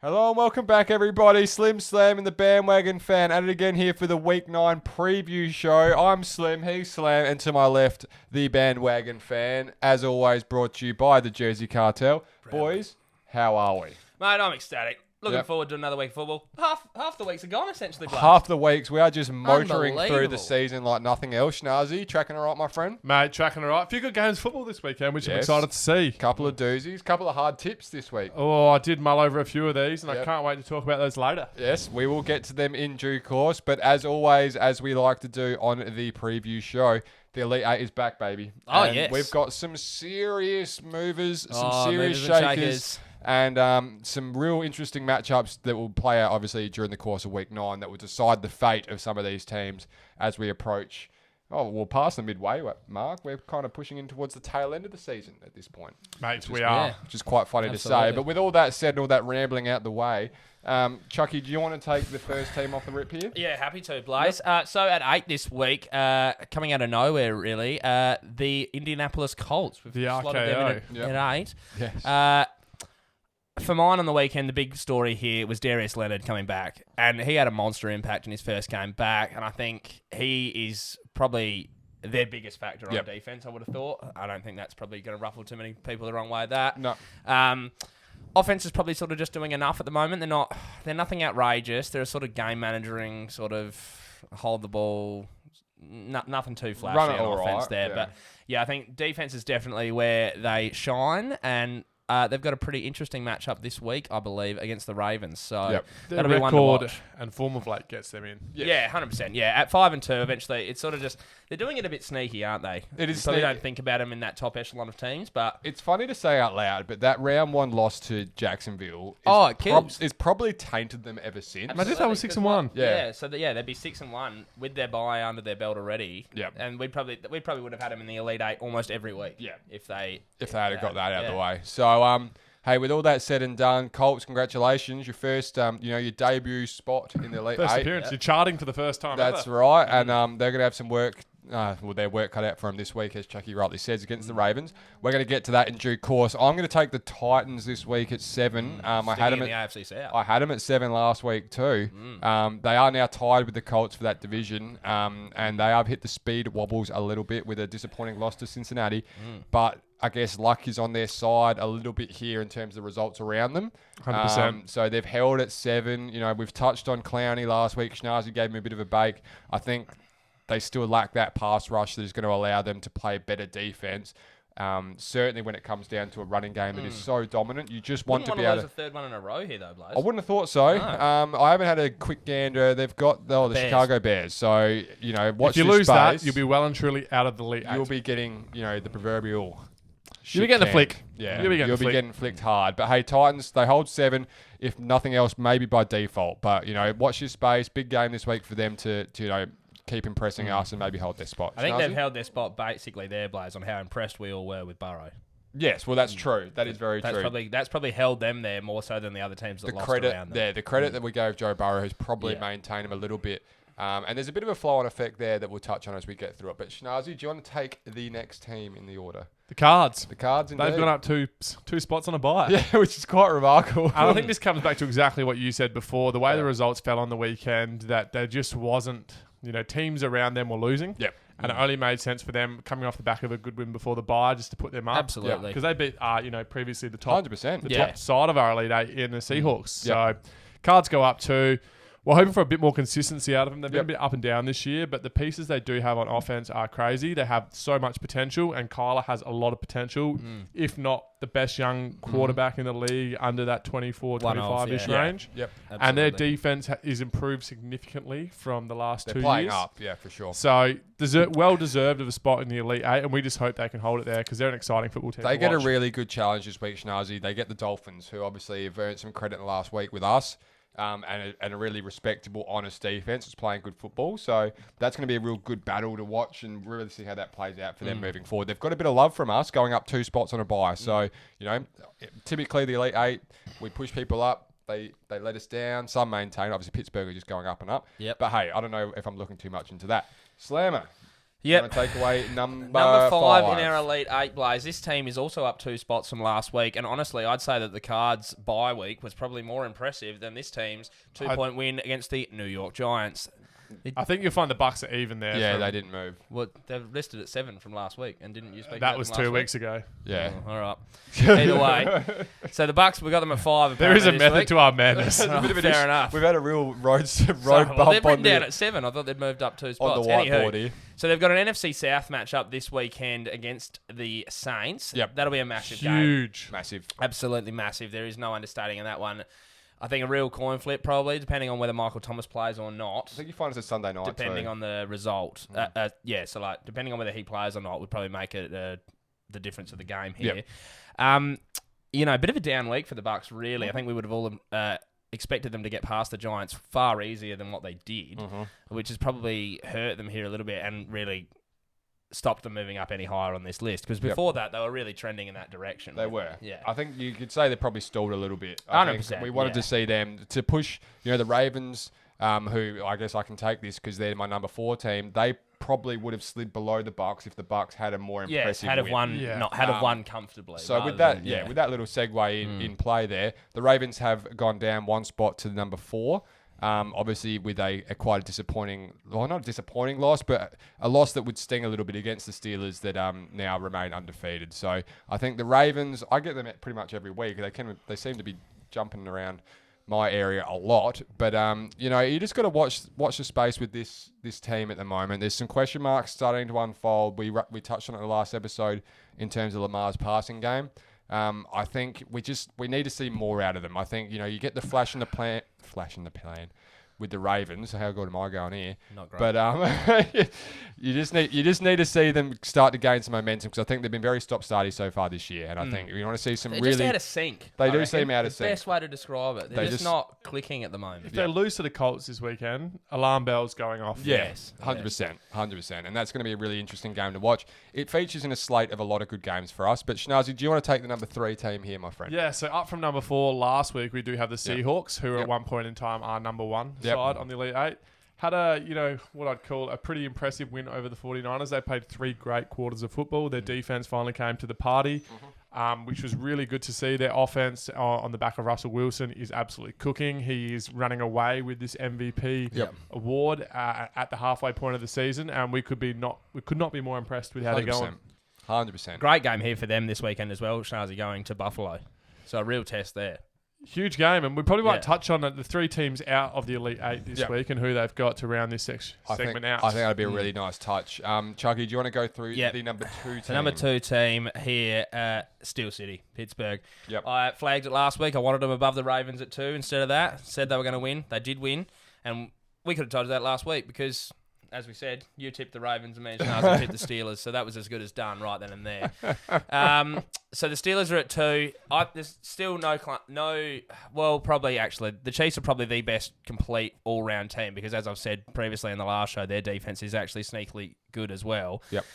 Hello and welcome back, everybody. Slim Slam and the Bandwagon fan at it again here for the Week 9 preview show. I'm Slim, he's Slam, and to my left, the Bandwagon fan. As always, brought to you by the Jersey Cartel. Boys, how are we? Mate, I'm ecstatic. Looking forward to another week of football. Half the weeks are gone, essentially, Blaze. Half the weeks, we are just motoring through the Unbelievable. season like nothing else. Schnazzy, tracking all right, my friend? Mate, tracking all right. A few good games of football this weekend, which I'm Yes. excited to see. Couple of doozies, couple of hard tips this week. Oh, I did mull over a few of these, and Yep. I can't wait to talk about those later. Yes, we will get to them in due course. But as always, as we like to do on the preview show, the Elite 8 is back, baby. Oh, And yes. we've got some serious movers, some Oh, serious movers and shakers. shakers. And some real interesting matchups that will play out, obviously, during the course of Week 9 that will decide the fate of some of these teams as we approach. Oh, we're past the midway mark. We're kind of pushing in towards the tail end of the season at this point. Mate, we are. yeah. Which is quite funny to say. Absolutely. But with all that said and all that rambling out the way, Chucky, do you want to take the first team off the rip here? Yeah, happy to, Blaze. So at 8 this week, coming out of nowhere, really, the Indianapolis Colts. We've The slotted them RKO. in at 8. Yes. For mine on the weekend, the big story here was Darius Leonard coming back. And he had a monster impact in his first game back. And I think he is probably their biggest factor Yep. on defense, I would have thought. I don't think that's probably going to ruffle too many people the wrong way with that. No. Offense is probably sort of just doing enough at the moment. They're nothing outrageous. They're a sort of game managing, sort of hold the ball, nothing too flashy Run it on all offense right, there. yeah. But yeah, I think defense is definitely where they shine, and they've got a pretty interesting matchup this week, I believe, against the Ravens. So Yep. Their that'll be one to record watch. and form of late gets them in. Yeah, 100%. Yeah, at 5-2, eventually, it's sort of just they're doing it a bit sneaky, aren't they? It is You probably sneaky. don't think about them in that top echelon of teams, but It's funny to say out loud, but that round 1 loss to Jacksonville It kills. is probably tainted them ever since. Imagine if that was 6-1. Yeah. So they'd be 6-1 with their bye under their belt already. Yep. And we probably would have had them in the Elite 8 almost every week. Yeah. If they had got that out of the yeah. way. So, hey, with all that said and done, Colts, congratulations. Your first, your debut spot in the Elite First 8. appearance. You're charting for the first time That's ever. right. And they're going to have some work. Their work cut out for them this week, as Chucky rightly says, against the Ravens. We're going to get to that in due course. I'm going to take the Titans this week at 7. I had them in the at AFC South. I had them at 7 last week too. They are now tied with the Colts for that division, and they have hit the speed wobbles a little bit with a disappointing loss to Cincinnati. But I guess luck is on their side a little bit here in terms of the results around them. 100%. So they've held at 7. You know, we've touched on Clowney last week. Schnazzy gave him a bit of a bake. I think they still lack that pass rush that is going to allow them to play better defense. Certainly when it comes down to a running game that is so dominant, you just want Wouldn't to be want able to to... lose a third one in a row here, though, Blaze. I wouldn't have thought so. No. I haven't had a quick gander. They've got the Bears. Chicago Bears. So, watch If you this lose space. that, you'll be well and truly out of the league. You'll be getting, the proverbial... You'll be getting the shit flick. can. Yeah, You'll be getting the flick. getting flicked hard. But hey, Titans, they hold 7. If nothing else, maybe by default. But, watch this space. Big game this week for them to keep impressing us and maybe hold their spot. I think Schnazzy? they've held their spot basically there, Blaze, on how impressed we all were with Burrow. Yes, well, that's true. That is very That's true. probably held them there more so than the other teams that The lost credit around them. there, the credit that we gave Joe Burrow has probably Yeah. maintained him a little bit. And there's a bit of a flow-on effect there that we'll touch on as we get through it. But Schnazzy, do you want to take the next team in the order? The Cards. The Cards, indeed. They've gone up two spots on a bye. Yeah, which is quite remarkable. And I think this comes back to exactly what you said before. The way the results fell on the weekend, that there just wasn't, teams around them were losing. Yep. And it only made sense for them coming off the back of a good win before the bye just to put them up. Absolutely. Because they beat, previously the top 100%. the Yeah. top side of our Elite 8 in the Seahawks. Yep. So Cards go up 2. We're hoping for a bit more consistency out of them. They've been Yep. a bit up and down this year, but the pieces they do have on offense are crazy. They have so much potential, and Kyler has a lot of potential, if not the best young quarterback in the league under that 24, One of, 25-ish yeah. range. Yep. And their Absolutely. defense is improved significantly from the last They're 2 playing years. up, yeah, for sure. So well-deserved of a spot in the Elite 8, and we just hope they can hold it there because they're an exciting football team They to get a watch. really good challenge this week, Schnazzy. They get the Dolphins, who obviously have earned some credit in the last week with us. And a really respectable, honest defense is playing good football. So that's going to be a real good battle to watch and really see how that plays out for them moving forward. They've got a bit of love from us going up 2 spots on a bye. So, typically the Elite 8, we push people up. They let us down. Some maintain. Obviously, Pittsburgh are just going up and up. Yep. But hey, I don't know if I'm looking too much into that. Slammer. Yep. Want to take away number Number 5 5 in our Elite 8, Blaze. This team is also up 2 spots from last week. And honestly, I'd say that the Cards bye week was probably more impressive than this team's 2-point win against the New York Giants. I think you'll find the Bucks are even there. Yeah, they didn't move. Well, they're listed at 7 from last week, and didn't you speak? That was 2 weeks ago. Yeah. Oh, all right. Either way, so the Bucks, we got them at 5. There is a this method week. to our madness. Oh, fair enough. We've had a real road Well, bump they've on written down the, at 7. I thought they'd moved up 2 on spots. the whiteboard Anywho, here. so they've got an NFC South matchup this weekend against the Saints. Yep. That'll be a massive game. Huge. Massive. Absolutely massive. There is no understating in that one. I think a real coin flip probably, depending on whether Michael Thomas plays or not. I think you find it's a Sunday night Depending on the result. So like depending on whether he plays or not would probably make it the difference of the game here. Yep. A bit of a down week for the Bucks, really. I think we would have all expected them to get past the Giants far easier than what they did, which has probably hurt them here a little bit and really stopped them moving up any higher on this list. Because before that, they were really trending in that direction. They were. Yeah. I think you could say they probably stalled a little bit. I think 100%, we wanted to see them to push, the Ravens, who I guess I can take this because they're my number 4 team. They probably would have slid below the Bucks if the Bucks had a more impressive had have win. won, Yeah. have won comfortably. So rather with that, than- with that little segue in play there, the Ravens have gone down 1 spot to number 4. Obviously with a quite a disappointing, well, not a disappointing loss, but a loss that would sting a little bit against the Steelers that now remain undefeated. So I think the Ravens, I get them pretty much every week. They seem to be jumping around my area a lot, but you just got to watch the space with this team at the moment. There's some question marks starting to unfold. We touched on it in the last episode in terms of Lamar's passing game. I think we need to see more out of them. I think you get the flash in the plan with the Ravens. How good am I going here? Not great. But you just need to see them start to gain some momentum because I think they've been very stop-starty so far this year, and I think you want to see some They're really. just out of sync. They I do reckon. seem out of The sync. best way to describe it. They're They just just- not clicking at the moment. If they lose to the Colts this weekend, alarm bells going off. Yes. 100%, and that's going to be a really interesting game to watch. It features in a slate of a lot of good games for us. But Schnazi, do you want to take the number 3 team here, my friend? Yeah, so up from number 4 last week, we do have the Seahawks, who are at one point in time our number 1 side on the Elite 8. Had what I'd call a pretty impressive win over the 49ers. They played 3 great quarters of football. Their defense finally came to the party, which was really good to see. Their offense on the back of Russell Wilson is absolutely cooking. He is running away with this MVP award at the halfway point of the season, and we could not be more impressed with how they're going. 100%. Great game here for them this weekend as well. Schnazzy going to Buffalo. So a real test there. Huge game, and we probably might touch on the 3 teams out of the Elite 8 this week and who they've got to round this segment out. I think that'd be a really nice touch. Chucky, do you want to go through the number 2 team? The number 2 team here, Steel City, Pittsburgh. Yep. I flagged it last week. I wanted them above the Ravens at 2 instead of that. Said they were going to win. They did win. And we could have told you that last week because, as we said, you tipped the Ravens and me and Schnazzy tipped the Steelers. So that was as good as done right then and there. So the Steelers are at 2. There's still probably actually, the Chiefs are probably the best complete all-round team because, as I've said previously in the last show, their defense is actually sneakily good as well. Yep.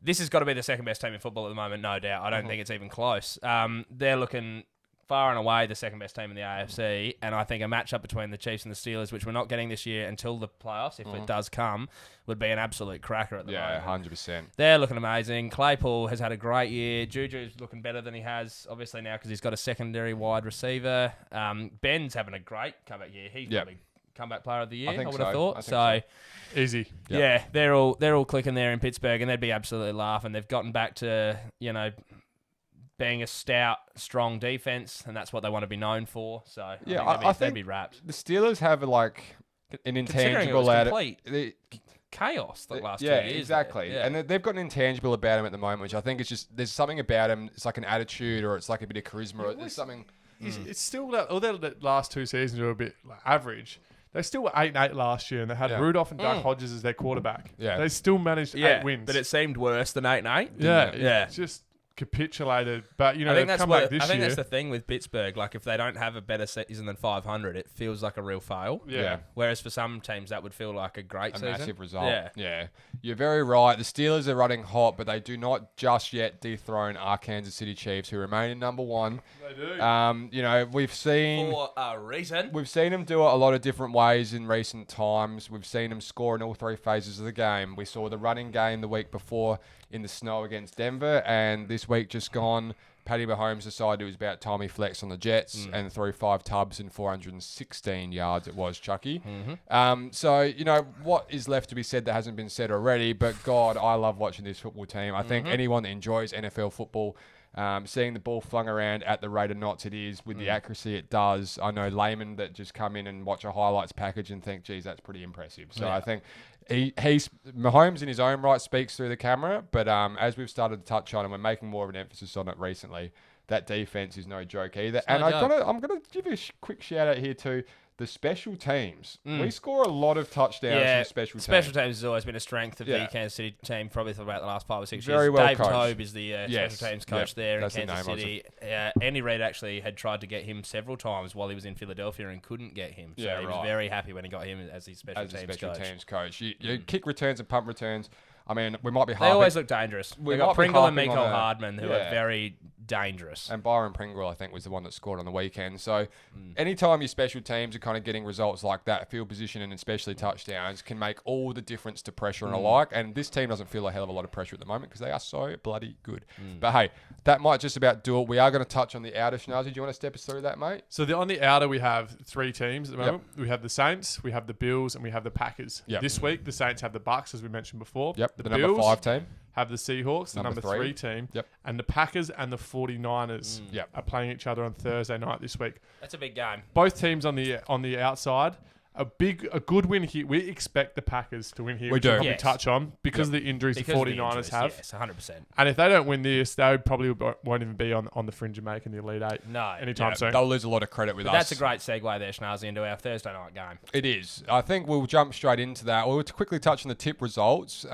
This has got to be the second best team in football at the moment, no doubt. I don't think it's even close. They're looking far and away the second best team in the AFC, and I think a matchup between the Chiefs and the Steelers, which we're not getting this year until the playoffs, if it does come, would be an absolute cracker at the moment. 100%. They're looking amazing. Claypool has had a great year. Juju's looking better than he has, obviously, now because he's got a secondary wide receiver. Ben's having a great comeback year. He's probably comeback player of the year, I would have thought. So easy. Yeah, they're all clicking there in Pittsburgh, and they'd be absolutely laughing. They've gotten back to, being a stout, strong defense, and that's what they want to be known for. So I think they'd be wrapped. The Steelers have an intangible out of chaos the last 2 yeah, years. exactly. Yeah. And they've got an intangible about them at the moment, which I think is just there's something about them. It's like an attitude, or it's like a bit of charisma. Or there's something. It's still that. Although the last 2 seasons were a bit average, they still were 8-8 last year, and they had Rudolph and Doug Hodges as their quarterback. Yeah. They still managed 8 wins. But it seemed worse than 8-8. Yeah. Yeah. It's just capitulated. But, you know, I think they've that's come back this I think year. that's the thing with Pittsburgh. Like, if they don't have a better season than 500, it feels like a real fail. Yeah. Whereas for some teams, that would feel like a great season. Massive result. Yeah. You're very right. The Steelers are running hot, but they do not just yet dethrone our Kansas City Chiefs, who remain in number one. They do. You know, we've seen For a reason. them do it a lot of different ways in recent times. We've seen them score in all three phases of the game. We saw the running game the week before in the snow against Denver, and this week just gone, Patty Mahomes decided it was about time he flexed on the Jets and threw 5 tubs and 416 yards it was, Chucky. So, you know, what is left to be said that hasn't been said already, but God, I love watching this football team. I think anyone that enjoys NFL football, seeing the ball flung around at the rate of knots it is, with the accuracy it does. I know laymen that just come in and watch a highlights package and think, geez, that's pretty impressive. So I think he's Mahomes in his own right speaks through the camera, but as we've started to touch on and we're making more of an emphasis on it recently, that defense is no joke either. And I'm gonna give a quick shout out here to the special teams. We score a lot of touchdowns from special teams. Special teams has always been a strength of the Kansas City team, probably for about the last 5 or 6 years. Very well Dave coached. Tobe is the special teams coach there in that's the Kansas name, City. Andy Reid actually had tried to get him several times while he was in Philadelphia and couldn't get him. So he was very happy when he got him as his special teams coach. You kick returns and punt returns. I mean, we might be They always look dangerous. We've got Pringle and Miko Hardman, who are very dangerous. And Byron Pringle, I think, was the one that scored on the weekend. So anytime your special teams are kind of getting results like that, field position and especially touchdowns, can make all the difference to pressure and alike. And this team doesn't feel a hell of a lot of pressure at the moment because they are so bloody good. But hey, that might just about do it. We are going to touch on the outer, Schnazi. Do you want to step us through that, mate? So on the outer, we have 3 teams at the moment. We have the Saints, we have the Bills, and we have the Packers. This week, the Saints have the Bucks, as we mentioned before. The Bills number 5 team. Have the Seahawks, the number 3 team. And the Packers and the 49ers are playing each other on Thursday night this week. That's a big game. Both teams on the outside. A good win here. We expect the Packers to win here. We do. We'll probably touch on because of the injuries the 49ers have. Yes, 100%. And if they don't win this, they probably won't even be on the fringe of making the Elite 8 anytime soon. They'll lose a lot of credit with us. That's a great segue there, Schnazi, into our Thursday night game. It is. I think we'll jump straight into that. We'll quickly touch on the tip results.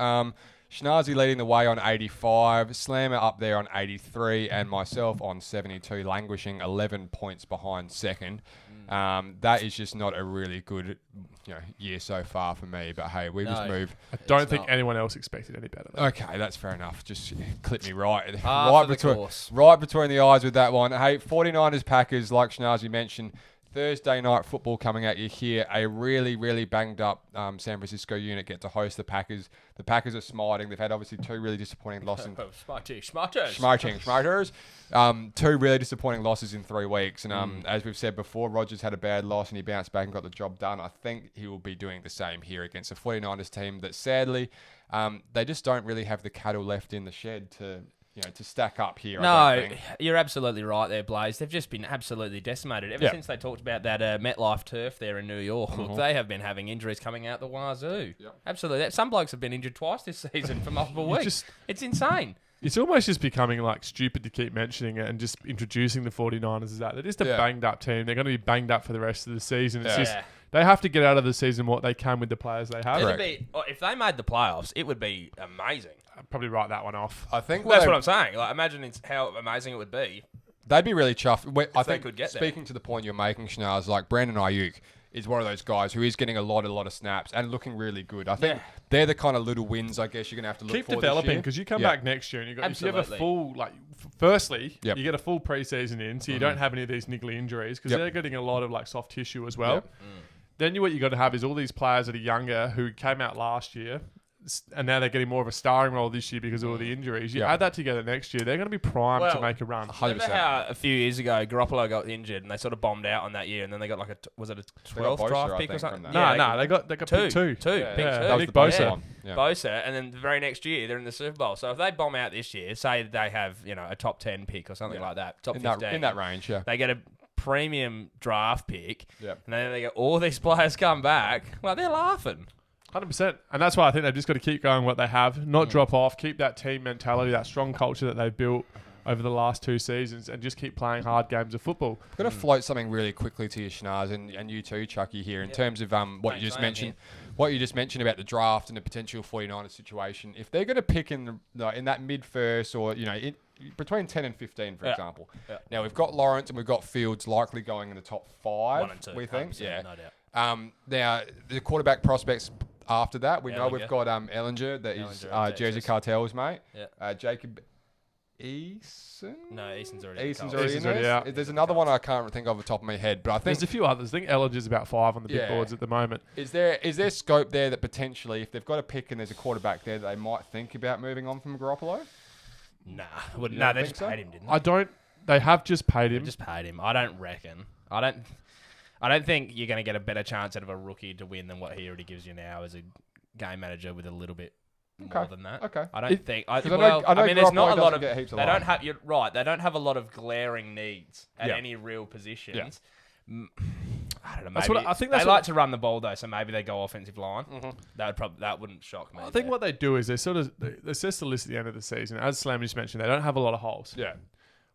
Schnazi leading the way on 85, Slammer up there on 83, and myself on 72, languishing 11 points behind second. That is just not a really good year so far for me. But hey, we just moved. I don't think anyone else expected any better. Though. Okay, that's fair enough. Just clip me right between the eyes with that one. Hey, 49ers Packers, like Schnazi mentioned. Thursday night football coming at you here. A really, really banged up San Francisco unit get to host the Packers. The Packers are smiting. They've had obviously 2 really disappointing losses. Smarters. 2 really disappointing losses in 3 weeks. And as we've said before, Rodgers had a bad loss and he bounced back and got the job done. I think he will be doing the same here against a 49ers team that sadly, they just don't really have the cattle left in the shed to stack up here. No, you're absolutely right there, Blaze. They've just been absolutely decimated. Ever since they talked about that MetLife turf there in New York, look, they have been having injuries coming out the wazoo. Absolutely. Some blokes have been injured twice this season for multiple weeks. It's insane. It's almost just becoming like stupid to keep mentioning it and just introducing the 49ers as that. They're just a banged up team. They're going to be banged up for the rest of the season. It's just they have to get out of the season what they can with the players they have. If they made the playoffs, it would be amazing. I'd probably write that one off. I think that's what I'm saying. Like, imagine how amazing it would be. They'd be really chuffed. I think they could get speaking to the point you're making, Schnaz, like Brandon Ayuk is one of those guys who is getting a lot of snaps and looking really good. I think they're the kind of little wins I guess you're going to have to look for. Keep developing because you come back next year and if you have a full, firstly, you get a full preseason in so you don't have any of these niggly injuries because they're getting a lot of like soft tissue as well. Then what you got to have is all these players that are younger who came out last year and now they're getting more of a starring role this year because of all the injuries. You add that together next year, they're going to be primed to make a run. 100%. Remember how a few years ago Garoppolo got injured and they sort of bombed out on that year, and then they got like was it a 12th draft pick or something? No, they got pick two. Nick Bosa. Bosa, and then the very next year they're in the Super Bowl. So if they bomb out this year, say they have a top 10 pick or something like that, top 15 in that range, they get a premium draft pick, and then they get all these players come back. Well, they're laughing. 100%. And that's why I think they've just got to keep going what they have, not drop off, keep that team mentality, that strong culture that they've built over the last 2 seasons, and just keep playing hard games of football. I'm going to float something really quickly to you, Schnaz, and you too, Chucky, here, in terms of what you just mentioned. What you just mentioned about the draft and the potential 49ers situation. If they're going to pick in that mid-first or, between 10 and 15, for Yeah. example. Yeah. Now, we've got Lawrence and we've got Fields likely going in the top 5, 1 and 2, we think. 100%, Yeah. no doubt. Now, the quarterback prospects after that, we know Ellinger. we've got Ellinger, that is Ellinger of Jersey Texas. Cartels, mate. Yeah. Jacob Eason? No, Eason's already. Eason's at already in Eason's already there. out. There's another one I can't think of off the top of my head, but I think There's a few others. I think Ellinger's about 5 on the big Yeah. boards at the moment. is there scope there that potentially, if they've got a pick and there's a quarterback there, that they might think about moving on from Garoppolo? Nah, You they don't just think so? paid him, didn't they? They have just paid him. They just paid him. I don't reckon. I don't think you're going to get a better chance out of a rookie to win than what he already gives you now as a game manager with a little bit more than that. Okay. I don't think. I 'Cause mean, there's not a lot of. get heaps of They love. don't have. You're right. They don't have a lot of glaring needs at Yeah. any real positions. Yeah. I don't know. That's Maybe what I think that's they what- like to run the ball though, so maybe they go offensive line. That wouldn't shock me. I think what they do is they assess the list at the end of the season. As Slam just mentioned, they don't have a lot of holes. Yeah.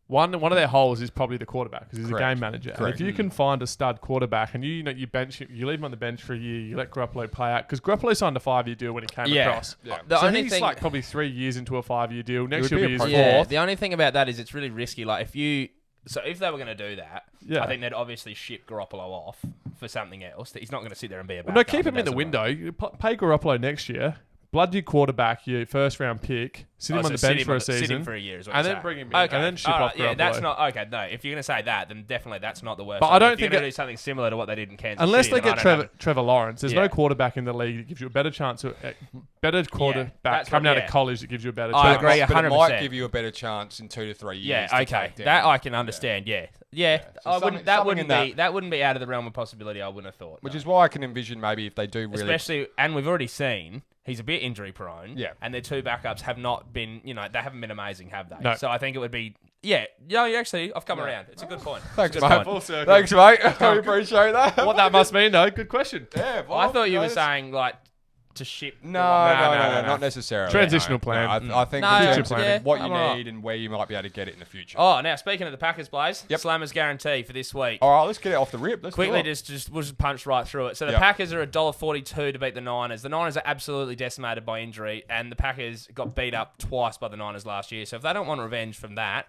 One of their holes is probably the quarterback because he's Correct. a game manager. And Correct. if you can find a stud quarterback and you bench him, you leave him on the bench for a year, you let Garoppolo play out because Garoppolo signed a 5-year deal when he came across. Yeah. The So only he's thing, like probably 3 years into a 5-year deal. Next would year be will be his a yeah. fourth. The only thing about that is it's really risky. Like if they were going to do that, Yeah. I think they'd obviously ship Garoppolo off for something else. That he's not going to sit there and be a backup. No, keep him It in the doesn't window. work. You pay Garoppolo next year. Blood your quarterback, your first round pick. Sit him Oh, on the so bench sit for him a season. Sit him for a year, is what and you're then saying. bring him in, Okay. and then ship All right, off yeah, that's Garoppolo. not okay. No, if you're going to say that, then definitely that's not the worst. But I don't if you're think going to it- do something similar to what they did in Kansas Unless City, they then get I don't know. Trevor Lawrence, there's Yeah. no quarterback in the league that gives you a better chance, better quarterback that's coming what- out of college that gives you a better I chance. agree. But it 100%. might give you a better chance in 2 to 3 years. Yeah, to okay, take down. that I can understand. Yeah. So I wouldn't. That something wouldn't in be. That wouldn't be out of the realm of possibility. I wouldn't have thought. Which no. is why I can envision maybe if they do really. Especially, and we've already seen he's a bit injury prone. Yeah. And their two backups have not been. They haven't been amazing, have they? No. So I think it would be. Yeah. No, actually, I've come Yeah. around. It's a good point. Thanks, It's a mate. good point. Thanks, mate. I appreciate that. What that must mean, though, good question. Yeah, I thought you were guys. saying like to ship. No, No. not necessarily. Transitional No. plan. No, I think No, in future terms of planning. what you I'm alright. need and where you might be able to get it in the future. Oh, now speaking of the Packers, Blaze, Yep. Slammers guarantee for this week. All right, let's get it off the rip. Let's Quickly, do it. we'll just punch right through it. So the Yep. Packers are $1.42 to beat the Niners. The Niners are absolutely decimated by injury, and the Packers got beat up twice by the Niners last year. So if they don't want revenge from that,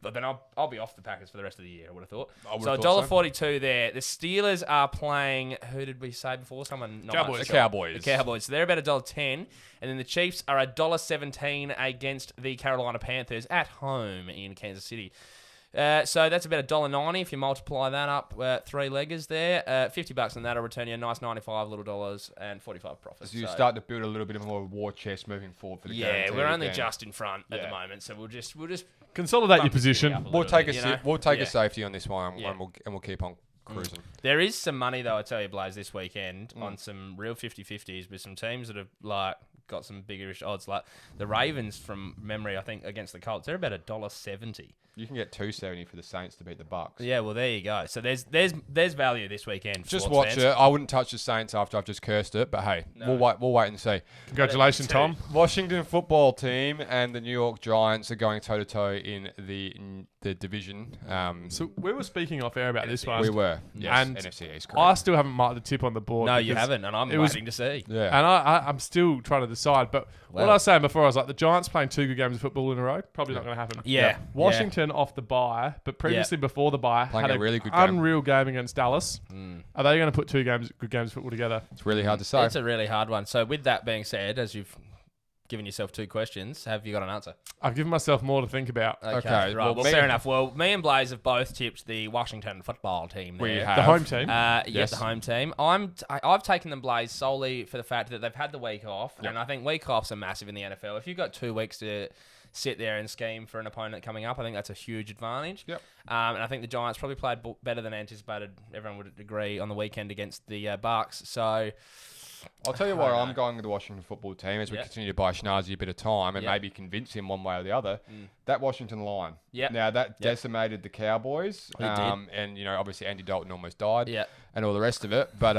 but then I'll be off the Packers for the rest of the year, I would have thought. I would So have thought so. $1.42 there. The Steelers are playing, who did we say before? Someone not Cowboys. much. The Cowboys. The Cowboys. So they're about $1.10. And then the Chiefs are $1.17 against the Carolina Panthers at home in Kansas City. So that's about $1.90 if you multiply that up, 3-leggers there. $50 on that will return you a nice 95 little dollars and 45 profits. So you start to build a little bit of more war chest moving forward for the Yeah, guarantee we're only again. just in front at the Yeah. moment, so we'll just Consolidate your bump this position. thing up a We'll little take bit, we'll take Yeah. a safety on this one, Yeah. and we'll keep on cruising. There is some money though, I tell you, Blaze, this weekend on some real 50-50s with some teams that have like got some biggerish odds. Like the Ravens, from memory, I think against the Colts, they're about $1.70. You can get $2.70 for the Saints to beat the Bucks. Yeah, well there you go. So there's value this weekend. Just sports watch fans. it. I wouldn't touch the Saints after I've just cursed it, but hey, No. we'll wait and see. Congratulations, Tom. Washington football team and the New York Giants are going toe to toe in the division. So we were speaking off air about this one. We were, yes, And NFC East. I Correct. still haven't marked the tip on the board. No, you because- haven't, and I'm it was- waiting to see. Yeah, And I'm still trying to decide. But what Well. I was saying before, I was like, the Giants playing 2 good games of football in a row, probably not going to happen. Yeah. Washington off the bye, but previously before the bye, Playing had a really good game. unreal game against Dallas. Are they going to put 2 good games of football together? it's really hard to say. It's a really hard one. So with that being said, as you've given yourself 2 questions, have you got an answer? I've given myself more to think about. Okay, right. well, Well, me fair and- enough. Well, me and Blaze have both tipped the Washington football team. We there. have. The home team. Yes. The home team. I've taken them, Blaze, solely for the fact that they've had the week off, Yep. and I think week offs are massive in the NFL. If you've got 2 weeks to sit there and scheme for an opponent coming up, I think that's a huge advantage. Yep. And I think the Giants probably played better than anticipated. Everyone would agree on the weekend against the Bucks. So I'll tell you I why don't I'm know. going with the Washington football team as we Yep. continue to buy Schnazi a bit of time and Yep. maybe convince him one way or the other. That Washington line. Yep. Now that Yep. decimated the Cowboys. It did. And obviously Andy Dalton almost died. Yeah. And all the rest of it, but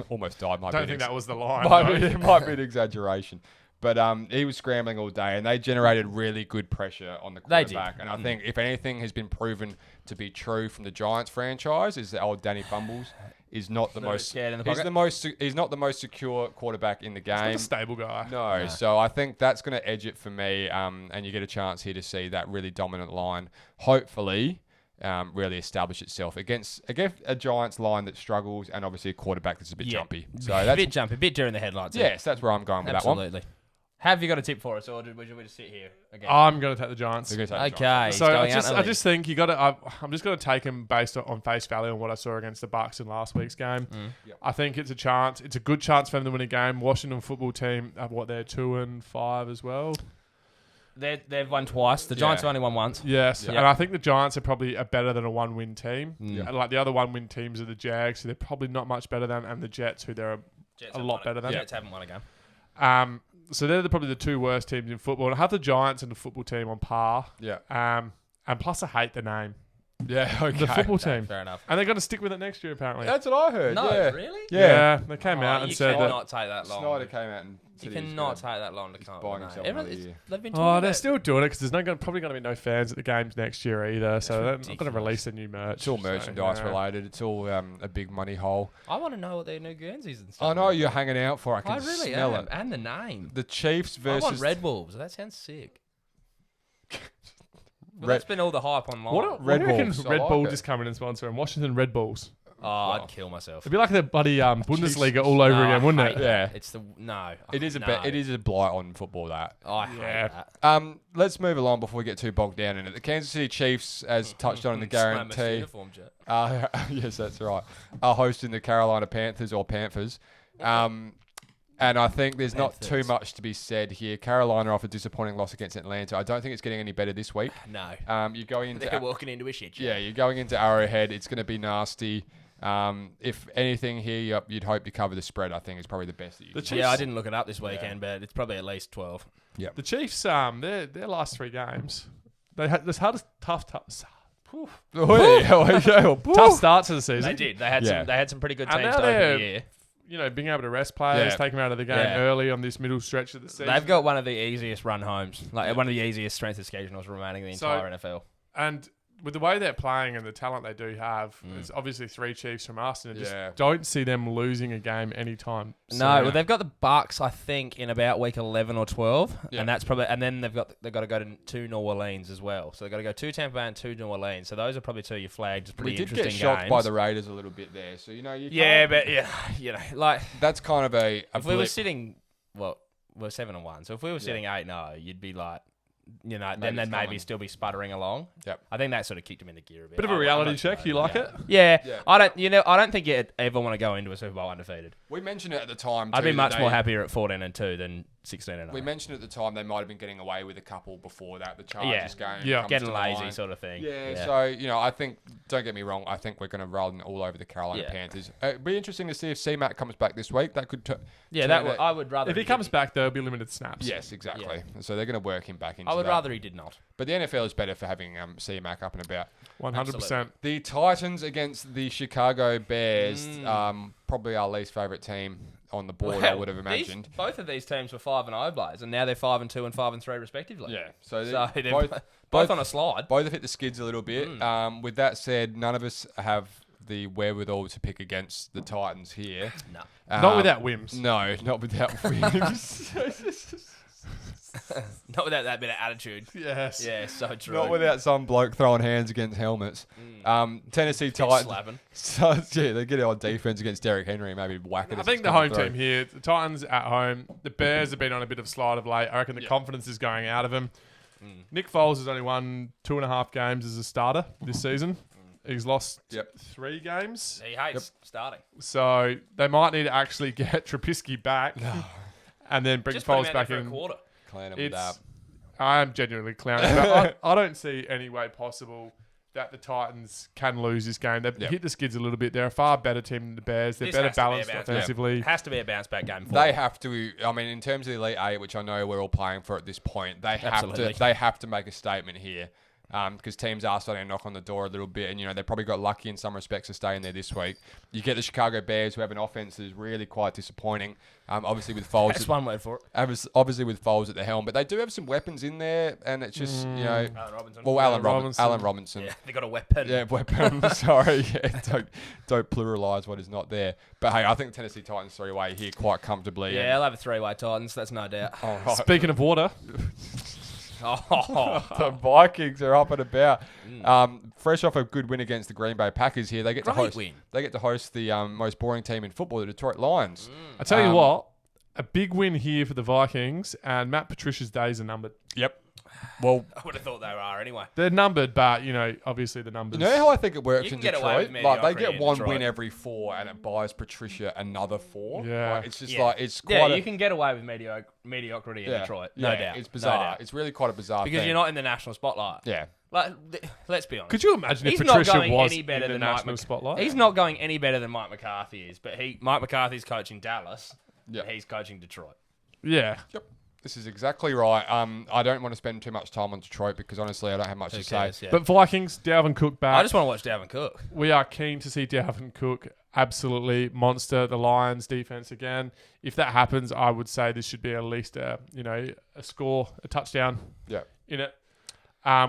almost died. I don't think that was the line. might though. be, it might be an exaggeration. But he was scrambling all day, and they generated really good pressure on the They did. quarterback. And I think if anything has been proven to be true from the Giants franchise is that old Danny Fumbles is not the most. Scared in the He's pocket. the most. He's not the most secure quarterback in the He's not game. a stable guy. No, so I think that's going to edge it for me. And you get a chance here to see that really dominant line. Hopefully. Really establish itself against a Giants line that struggles, and obviously a quarterback that's a bit jumpy. So a that's bit jumpy, a bit during the headlights. yes, that's where I'm going with Absolutely. that one. Have you got a tip for us, or should we just sit here again? I'm going to take the Giants. So you're gonna take the Okay. Giants. he's So going I out just think you got to. I'm just going to take him based on face value on what I saw against the Bucks in last week's game. Yep. I think it's a chance. It's a good chance for them to win a game. Washington football team, they're 2-5 as well. They've won twice. The Giants have only won once. Yes, Yeah. and I think the Giants are probably better than a one-win team. Yeah. And like the other one-win teams are the Jags, who they're probably not much better than, and the Jets, who they're Jets a have lot won it. better than. Jets haven't won a game. So they're probably the two worst teams in football. And I have the Giants and the football team on par. Yeah. And plus, I hate the name. Yeah. Okay. The football team. Fair enough. And they're going to stick with it next year, apparently. That's what I heard. No, yeah. really? Yeah. They came out and you said that. cannot take that long. Snyder came out and You said he was cannot gonna- take that long to come up buying with a himself name. another Everyone- year. They've been Oh, talking they're about still doing it because there's probably going to be no fans at the games next year either. So they're not going to ridiculous. release a new merch. It's all so, merchandise yeah. related. It's all a big money hole. I want to know what their new Guernseys and stuff. I know are. you're hanging out for. I can I really smell am. it. And the name. The Chiefs I want versus Red Wolves. That sounds sick. Well, Red- that's been all the hype online. What Red do you reckon Bulls, I Red like Bull it. just come in and sponsor them? Washington Red Bulls. Oh, I'd kill myself. It'd be like the bloody Bundesliga all over No, again, I wouldn't hate it? that. Yeah. It's the no. It is no. it is a blight on football. That. I hate Yeah. that. Let's move along before we get too bogged down in it. The Kansas City Chiefs, as touched on in the Slam us guarantee, uniform, Jet. yes, that's right, are hosting the Carolina Panthers or Panthers. And I think there's not too Panthers. much to be said here. Carolina off a disappointing loss against Atlanta. I don't think it's getting any better this week. No. You're going into They're walking into a shit show. yeah, you're going into Arrowhead. It's going to be nasty. If anything here, you'd hope to cover the spread. I think is probably the best that you. The can Chiefs- Yeah, I didn't look it up this weekend, but it's probably at least 12. The Chiefs, their last three games, they had this hardest tough start to the season. They did. They had Yeah. some. They had some pretty good And teams now to open they're- the year. You know, being able to rest players, Yeah. take them out of the game Yeah. early on this middle stretch of the season. They've got one of the easiest run homes, like one of the easiest strength of schedules remaining in the So- entire NFL. And with the way they're playing and the talent they do have, it's obviously three Chiefs from us, and I just Yeah. don't see them losing a game anytime soon. No, well, they've got the Bucks, I think, in about week 11 or 12, Yeah. and that's probably. And then they've got to go to New Orleans as well. So they've got to go to Tampa Bay and to New Orleans. So those are probably two you flagged as pretty We did interesting get shocked games. by the Raiders a little bit there, so you know you. Yeah, can't- but like that's kind of a if we were blip. sitting, well, we're 7-1. So if we were sitting 8-0, you'd be like, then Maybe they'd it's maybe coming. still be sputtering along. Yep. I think that sort of kicked him in the gear a bit. Bit of a I'm reality not check. sure, You like it? Yeah. Yeah. I don't think you'd ever want to go into a Super Bowl undefeated. We mentioned it at the time. I'd too, be that much more they- happier at 14-2 than 16-0. We mentioned at the time they might have been getting away with a couple before that. The Chargers Yeah. game. Yeah. comes Getting to lazy mind. sort of thing. Yeah, so, I think, don't get me wrong, I think we're going to run all over the Carolina Yeah. Panthers. It'd be interesting to see if C-Mac comes back this week. That could Yeah, turn it- I would rather. If he comes back, there'll be limited snaps. Yes, exactly. So they're going to work him back into I would that. rather he did not. But the NFL is better for having C-Mac up and about. 100%. The Titans against the Chicago Bears, probably our least favourite team on the board, I would have imagined. Both of these teams were 5-0 Blades, and now they're 5-2 and 5-3 respectively. Yeah, so, So they're both both on a slide. both have hit the skids a little bit. With that said, none of us have the wherewithal to pick against the Titans here. No. Not without whims. No, not without whims. Not without that bit of attitude. Yes. Yeah, so true. Not without some bloke throwing hands against helmets. Tennessee Titans. Slapping. So, yeah, they get it on defense against Derrick Henry and maybe whack it. I as think it's the coming home through. team here, the Titans at home, the Bears have been on a bit of slide of late. I reckon the confidence is going out of them. Nick Foles has only won 2.5 games as a starter this season. He's lost 3 games. He hates starting. So they might need to actually get Trubisky back and then bring Just put him Foles out back there for in. a quarter. Clown him with that. It's, I am genuinely clowning. But I don't see any way possible that the Titans can lose this game. They've hit the skids a little bit. They're a far better team than the Bears. They're This better has to be a balanced bounce offensively. It has to be a bounce back game for They them. have to. I mean, in terms of the Elite Eight, which I know we're all playing for at this point, they have Absolutely. to. They have to make a statement here. because teams are starting to knock on the door a little bit, and they probably got lucky in some respects to stay in there this week. You get the Chicago Bears, who have an offense that is really quite disappointing. Obviously with Foles, That's one word for it. Obviously with Foles at the helm, but they do have some weapons in there, and it's just Allen Robinson. well, Allen Robinson. Yeah, they got a weapon. Yeah, weapon. Sorry, don't pluralise what is not there. But hey, I think Tennessee Titans 3-way here quite comfortably. Yeah, I'll have a 3-way Titans. That's no doubt. All right. Speaking of water, The Vikings are up and about. Fresh off a good win against the Green Bay Packers here, they get to host. Win. They get to host the most boring team in football, the Detroit Lions. I tell you what, a big win here for the Vikings, and Matt Patricia's days are numbered. Yep. Well, I would have thought they were anyway. They're numbered, but obviously the numbers. you know how I think it works You in can get away Detroit? with Like they mediocrity get in one Detroit. win every 4, and it buys Patricia another 4. Yeah. Like, it's just Yeah. like it's quite. Yeah, you can get away with mediocrity in Detroit. No doubt. It's bizarre. No doubt. It's really quite a bizarre Because thing. you're not in the national spotlight. Yeah. Like, let's be honest. Could you imagine He's if not Patricia going was any in better the than Mike national spotlight? He's not going any better than Mike McCarthy is, but Mike McCarthy's coaching Dallas. Yep. He's coaching Detroit. Yeah. Yep. This is exactly right. I don't want to spend too much time on Detroit because honestly, I don't have much Who to cares? say. Yeah. But Vikings, Dalvin Cook back. I just want to watch Dalvin Cook. We are keen to see Dalvin Cook absolutely monster the Lions defense again. If that happens, I would say this should be at least a score, a touchdown Yeah. in it.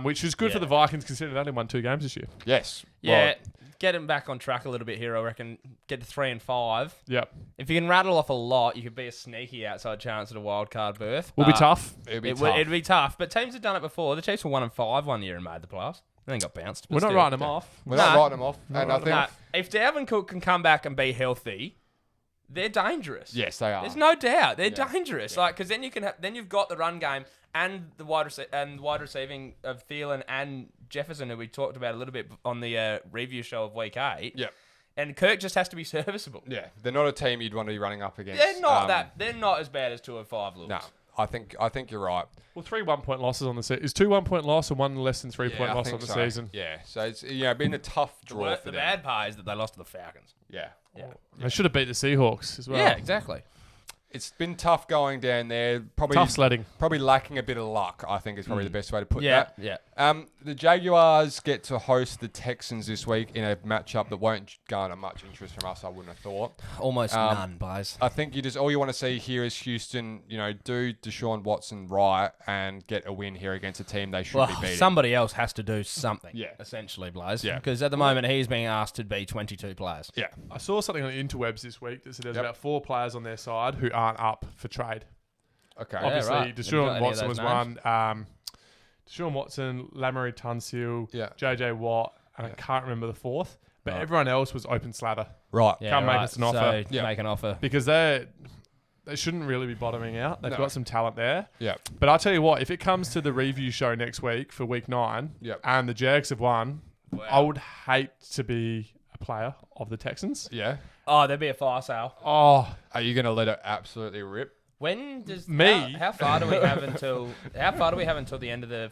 Which is good for Yeah. the Vikings considering they only won 2 games this year. Yes. Yeah, Well, get him back on track a little bit here, I reckon. Get to 3-5. Yep. If you can rattle off a lot, you could be a sneaky outside chance at a wild card berth. Will be but tough. it'd be It tough. it'd be tough, but teams have done it before. The Chiefs were 1-5 one year and made the playoffs. Then got bounced. but We're not still. writing them off. We're not Nah. writing them off. And I think, Nah, if Dalvin Cook can come back and be healthy, they're dangerous. yes, they are. There's no doubt they're Yeah. dangerous. Like, because then you can then you've got the run game and the wide receiving of Thielen and Jefferson, who we talked about a little bit on the review show of Week 8. Yep. And Kirk just has to be serviceable. Yeah, they're not a team you'd want to be running up against. They're not They're not as bad as 2-5 looks. No, I think you're right. Well, 3 1-point losses on the season. Is 2 1-point loss or one less than 3-point I loss think on the so. season? Yeah, so it's been a tough draw for The them. bad part is that they lost to the Falcons. Yeah. Yeah. They should have beat the Seahawks as well. Yeah, exactly. It's been tough going down there. Probably Tough sledding. Probably lacking a bit of luck, I think is probably the best way to put Yeah, that. yeah. The Jaguars get to host the Texans this week in a matchup that won't garner much interest from us, I wouldn't have thought. Almost none, boys. I think all you want to see here is Houston, do Deshaun Watson right and get a win here against a team they should be beating. Somebody else has to do something. Yeah. Essentially, Blaze. Yeah. Because at the moment he's being asked to be 22 players. Yeah. I saw something on the interwebs this week that said there's Yep. about 4 players on their side who aren't up for trade. Okay. Yeah, Obviously, right. Have you got Deshaun any of Watson those was one. Deshaun Watson, Lamory Tunsil, Yeah. JJ Watt, and I can't remember the 4th. But Right. everyone else was open slather Right. Yeah, Come make right. us an offer. So Yeah. make an offer. because they shouldn't really be bottoming out. They've No. got some talent there. Yeah. But I'll tell you what, if it comes to the review show next week for week 9 Yep. and the Jags have won, Wow. I would hate to be a player of the Texans. Yeah. Oh, there'd be a fire sale. Oh, Are you going to let it absolutely rip? When does Me? How far do we have until? How far do we have until the end of the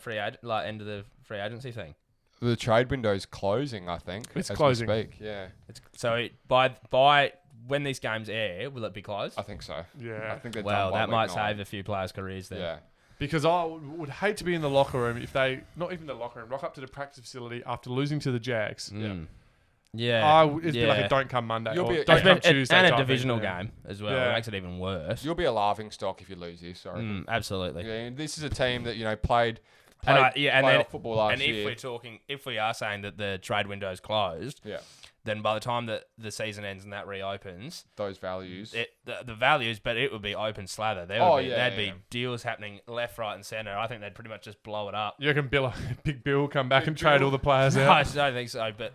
end of the free agency thing? The trade window's closing, I think. It's as closing. We speak. Yeah. By when these games air, will it be closed? I think so. I yeah. think they're Well, done by that might week 9. save a few players' careers then. Yeah. Because I would hate to be in the locker room if they, not even the locker room, rock up to the practice facility after losing to the Jags. Mm. Yeah. It'd be like a don't come Monday You'll or be- don't come And Tuesday. and a type thing, divisional yeah. game as well. Yeah. It makes it even worse. You'll be a laughing stock if you lose this. Sorry. Absolutely. Yeah, this is a team that played And playoff then football last and year. if we are saying that the trade window is closed, Yeah, then by the time that the season ends and that reopens, those values. the values, but it would be open slather. There'd be deals happening left, right, and centre. I think they'd pretty much just blow it up. You reckon Big Bill come back and trade Bill. all the players I out? don't think so, but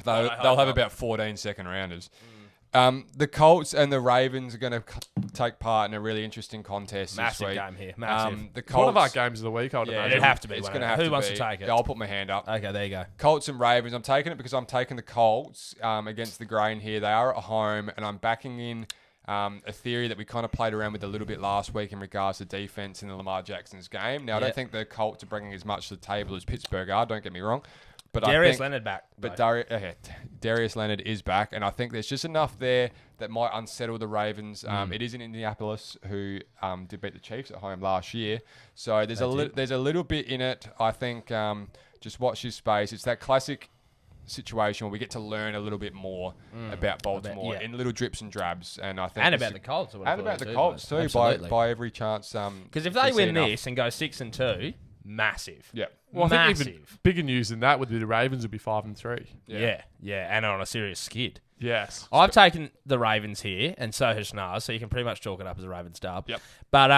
They'll I hope have not. about 14 second rounders. The Colts and the Ravens are going to take part in a really interesting contest massive this week. game here. Massive. The It's one of our Colts. games of the week, I would Yeah, imagine. It'd have to be It's one going to of have them. to Who wants be. to take it? Yeah, I'll put my hand up. Okay, there you go. Colts and Ravens. I'm taking it because I'm taking the Colts against the grain here. They are at home, and I'm backing in a theory that we kind of played around with a little bit last week in regards to defense in the Lamar Jackson's game. Now, I Yeah. don't think the Colts are bringing as much to the table as Pittsburgh are. Don't get me wrong. But I Darius think, Leonard back. But though. Darius Leonard is back, and I think there's just enough there that might unsettle the Ravens. It is in Indianapolis, who did beat the Chiefs at home last year, so there's there's a little bit in it. I think Just watch his space. It's that classic situation where we get to learn a little bit more about Baltimore in little drips and drabs, and I think about the Colts, and about the Colts too, by every chance. Because if they win this and go 6-2, massive. Yeah. Well, I think even bigger news than that would be the Ravens would be 5-3. Yeah, and on a serious skid. Yes. I've taken the Ravens here, and so has Schnars, so you can pretty much chalk it up as a Ravens dub. Yep. But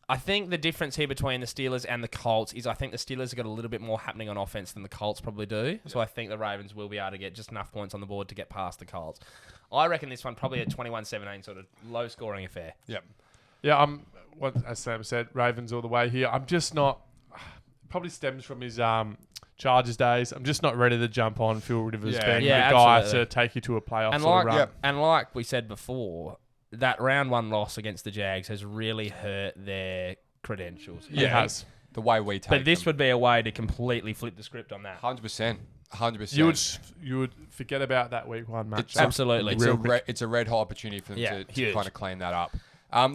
I think the difference here between the Steelers and the Colts is I think the Steelers have got a little bit more happening on offense than the Colts probably do. So I think the Ravens will be able to get just enough points on the board to get past the Colts. I reckon this one probably a 21-17 sort of low-scoring affair. Yep. Yeah, as Sam said, Ravens all the way here. I'm just not... Probably stems from his Chargers days. I'm just not ready to jump on Phil Rivers being the guy to take you to a playoff run. And like we said before, that round 1 loss against the Jags has really hurt their credentials. Yeah, it has. The way we take But this would be a way to completely flip the script on that. 100%. 100%. You would forget about that week 1 match. Absolutely. It's a red hot opportunity for them to kind of clean that up.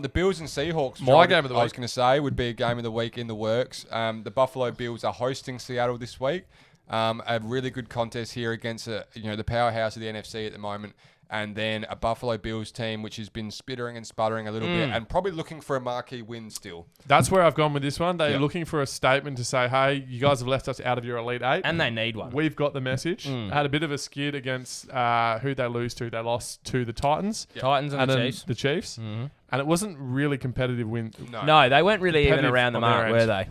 The Bills and Seahawks. My game of the week. I was going to say would be a game of the week in the works. The Buffalo Bills are hosting Seattle this week. A really good contest here against the powerhouse of the NFC at the moment. And then a Buffalo Bills team which has been spittering and sputtering a little bit and probably looking for a marquee win still. That's where I've gone with this one. They're looking for a statement to say, hey, you guys have left us out of your Elite 8. And they need one. We've got the message. Had a bit of a skid against who'd they lose to? They lost to the Titans. Yep. Titans and the Chiefs. The Chiefs. Mm-hmm. And it wasn't really competitive win. No, they weren't really even around the mark, were they?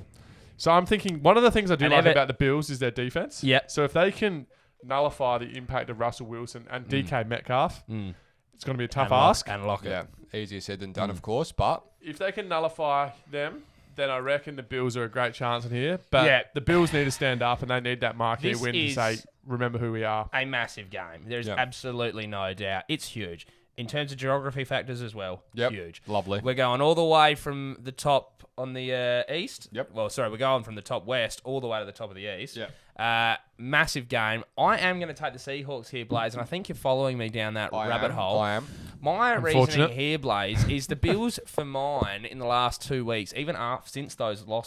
So I'm thinking one of the things I do like about the Bills is their defense. Yeah. So if they can nullify the impact of Russell Wilson and DK Metcalf, it's going to be a tough ask. And lock it. Yeah, easier said than done, of course. But if they can nullify them, then I reckon the Bills are a great chance in here. But the Bills need to stand up and they need that marquee win to say, remember who we are. A massive game. There's absolutely no doubt. It's huge. In terms of geography factors as well, huge. Lovely. We're going all the way from the top on the east. Yep. Well, sorry, we're going from the top west all the way to the top of the east. Yep. Massive game. I am going to take the Seahawks here, Blaze, and I think you're folling me down that rabbit hole. I am. My reasoning here, Blaze, is the Bills for mine in the last 2 weeks, even since those losses,